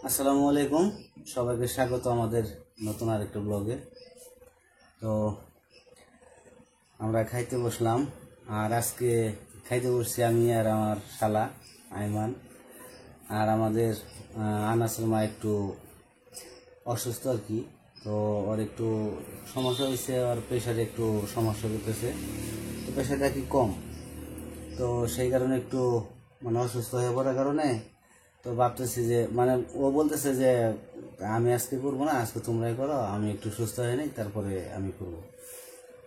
আসসালামু আলাইকুম, সবাইকে স্বাগত আমাদের নতুন আরেকটা ব্লগে। তো আমরা খাইতে বসলাম, আর আজকে খাইতে বসছি আমি আর আমার শালা আইমান। আর আমাদের আনাসের মা একটু অসুস্থ আর কি, তো ওর একটু সমস্যা হয়েছে, ওর প্রেশারে একটু সমস্যা করতেছে। তো প্রেশারটা কি কম, তো সেই কারণে একটু অসুস্থ হয়ে পড়ার কারণে তো ভাবতেছি যে ও বলতেছে যে আমি আজকে করবো না, আজকে তোমরাই করো, আমি একটু সুস্থ হয়ে নিই তারপরে আমি করব।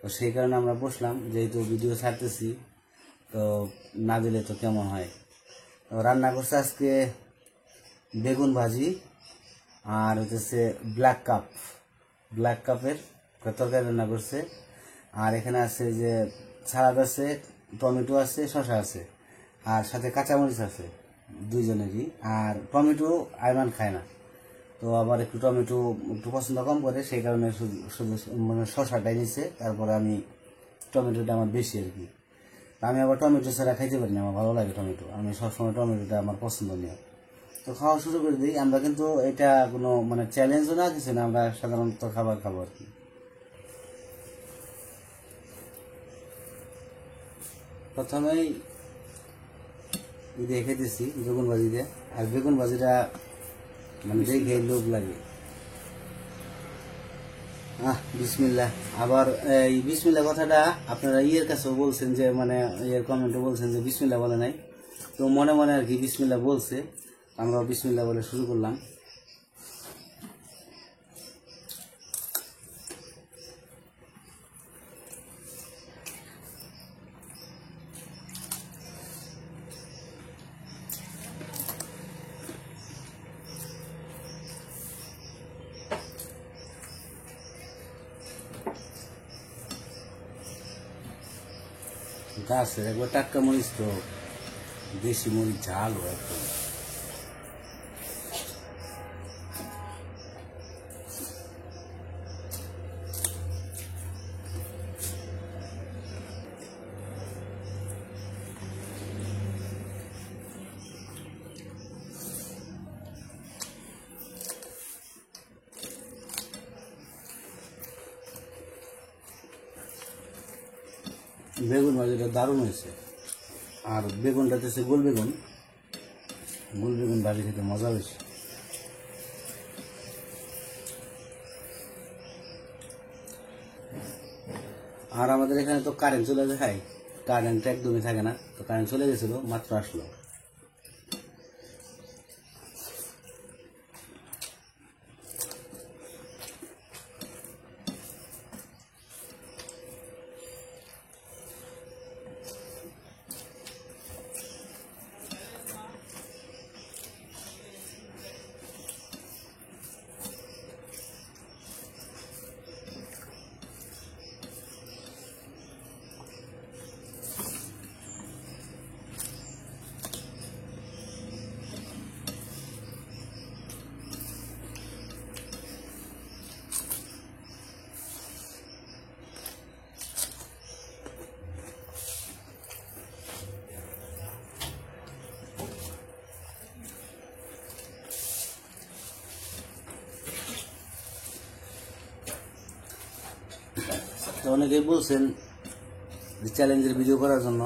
তো সেই কারণে আমরা বসলাম, যেহেতু ভিডিও ছাড়তেছি তো না দিলে তো কেমন হয়। তো রান্না করছে আজকে বেগুন ভাজি, আর হচ্ছে ব্ল্যাক কাপের তরকারি রান্না করছে। আর এখানে আছে যে সালাদ আছে, টমেটো আছে, শসা আছে, আর সাথে কাঁচামরিচ আছে দুইজনেরই। আর টমেটো আইমান খায় না, তো আবার একটু টমেটো একটু পছন্দ কম করে, সেই কারণে শুধু শুধু শসাটাই নিচ্ছে। তারপরে আমি টমেটোটা আমার বেশি আর কি, আমি আবার টমেটো ছাড়া খাইতে পারি না, আমার ভালো লাগে টমেটো, আমি সবসময় টমেটোটা আমার পছন্দ নিয়ে। তো খাওয়া শুরু করে দিই আমরা, কিন্তু এটা কোনো চ্যালেঞ্জও না, কিছু না, আমরা সাধারণত খাবার খাবো আর কি। প্রথমেই দেখে দিচ্ছি বেগুন ভাজি দিয়ে, আর বেগুন ভাজিটা দেখে লোভ লাগে। বিসমিল্লাহ। আবার এই বিসমিল্লাহ কথাটা আপনারা ইয়ের কাছেও বলছেন যে ইয়ের কমেন্টে বলছেন যে বিসমিল্লাহ বলে নাই, তো মনে মনে আর কি বিসমিল্লাহ বলছে, আমরা বিসমিল্লাহ বলে শুরু করলাম। গাছের একবার টাটকা মরিচ, তো দেশি মরিচ ঝাল একদম। বেগুন ভাজিটা দারুণ হয়েছে, আর বেগুনটা হচ্ছে গোল বেগুন ভাজি খেতে মজা হয়েছে। আর আমাদের এখানে তো কারেন্ট চলে যায়, কারেন্ট একদমই থাকে না, তো কারেন্ট চলে গেছিল, মাত্র আসলো। তো অনেকেই বলছেন চ্যালেঞ্জের ভিডিও করার জন্য,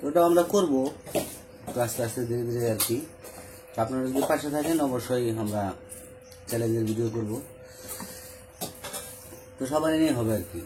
ওটা আমরা করব আস্তে আস্তে ধীরে ধীরে আর কি। আপনারা যদি পাশে থাকেন অবশ্যই আমরা চ্যালেঞ্জের ভিডিও করব, তো সবাই নিয়ে হবে আর কি।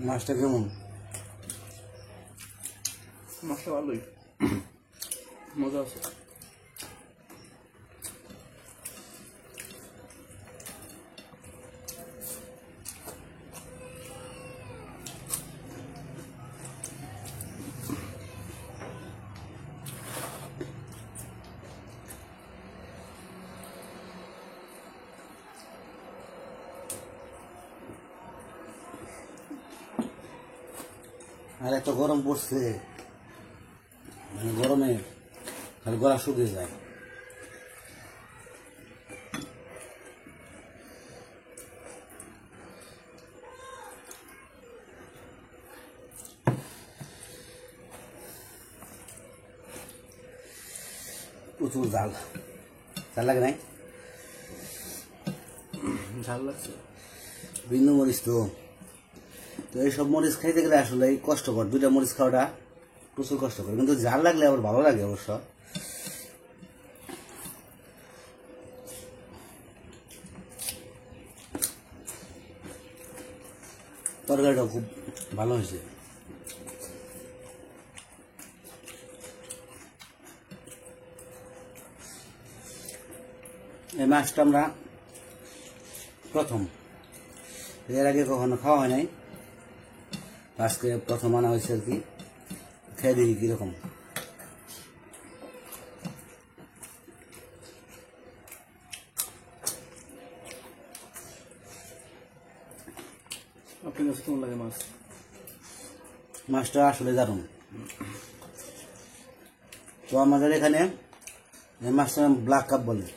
মাছটা কেমন? মাছটা ভালোই, মজা আছে। আর এত গরম পড়ছে, মানে গরমে খালি গলা শুকিয়ে যায়। প্রচুর ঝাল, ঝাল লাগে নাই? ঝাল লাগছে। বিন্দু মরিচ তো, তো এইসব মরিচ খাইতে গেলে আসলে কষ্টকর, দুইটা মরিচ খাওয়াটা প্রচুর কষ্টকর, কিন্তু ঝাল লাগলে আবার ভালো লাগে অবশ্য। তরকারিটা খুব ভালো হয়েছে। এই মাছটা আমরা প্রথম, এর আগে কখনো খাওয়া হয় নাই, আজকে প্রথম আনা হয়েছে আর কি। খেয়ে দেখি কিরকম। আপনার কাছে কেমন লাগে মাছ? মাছটা আসলে দারুণ। তো আমাদের এখানে এই মাছটার নাম ব্ল্যাক কাপ বলে।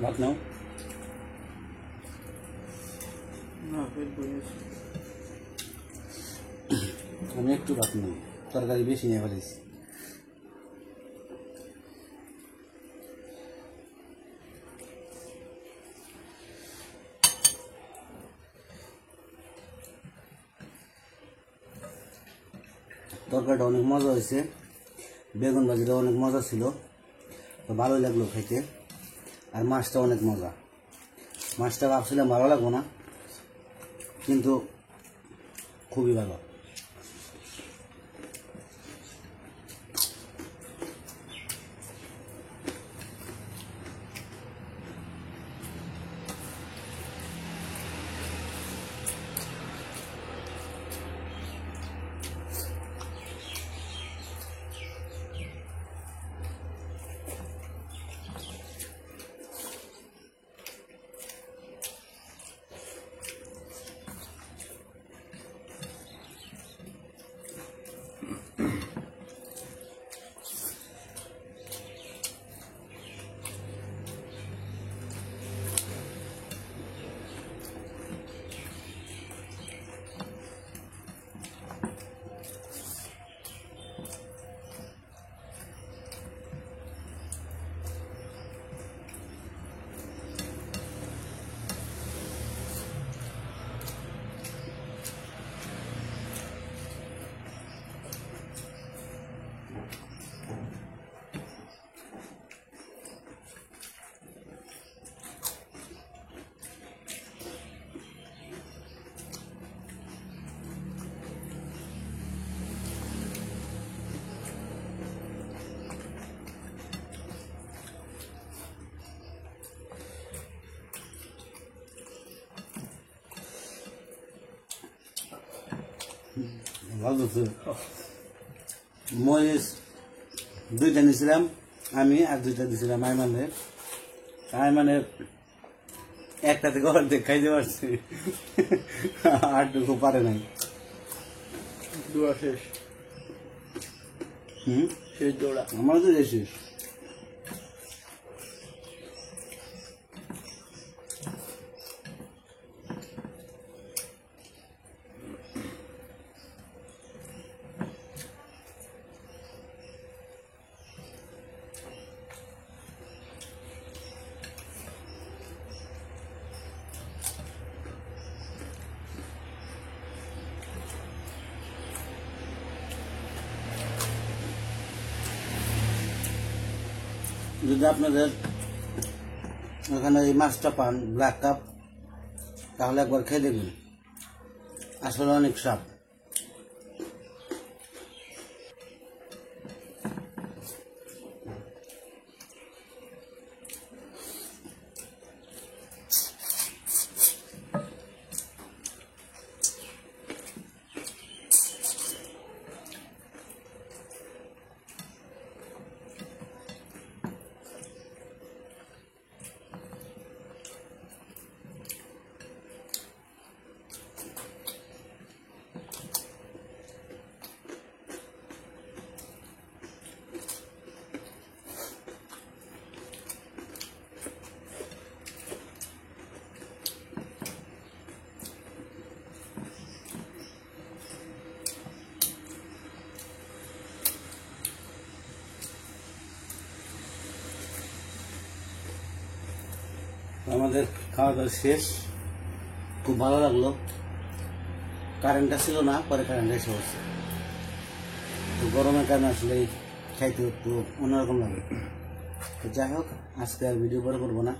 ভাত নাও। না, পেট ভরে গেছে। আমি একটু ভাত নেই, তরকারি বেশি নিয়ে ফেলেছি। তরকারিটা অনেক মজা হয়েছে, বেগুন ভাজিটা অনেক মজা ছিল, তো ভালোই লাগলো খাইতে। আর মাছটা অনেক মজা। মাছটা ভাবছিলাম ভালো লাগবো না, কিন্তু খুবই ভালো। ভালো ছিল মরিচ 2টা নিয়েছিলাম আমি আর 2টা দিয়েছিলাম আইমানের একটা থেকে অর্ধেক খাইতে পারছি আরটুকু পারে নাই দৌড়া শেষ শেষ দৌড়া আমার তো শেষ যদি আপনাদের ওখানে এই মাছটা পান ব্ল্যাক কাপ তাহলে একবার খেয়ে দেখবেন আসলে অনেক স্বাদ আমাদের খাওয়া দাওয়া শেষ খুব ভালো লাগলো কারেন্টটা ছিল না পরে কারেন্ট এসে হচ্ছে তো গরমের কারণে আসলে খাইতে একটু অন্যরকম লাগে তো যাই হোক আজকে আর ভিডিও বড় করবো না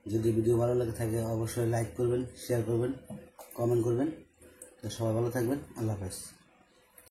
যদি ভিডিও ভালো লাগে থাকে অবশ্যই লাইক করবেন শেয়ার করবেন কমেন্ট করবেন তো সবাই ভালো থাকবেন আল্লাহ হাফেজ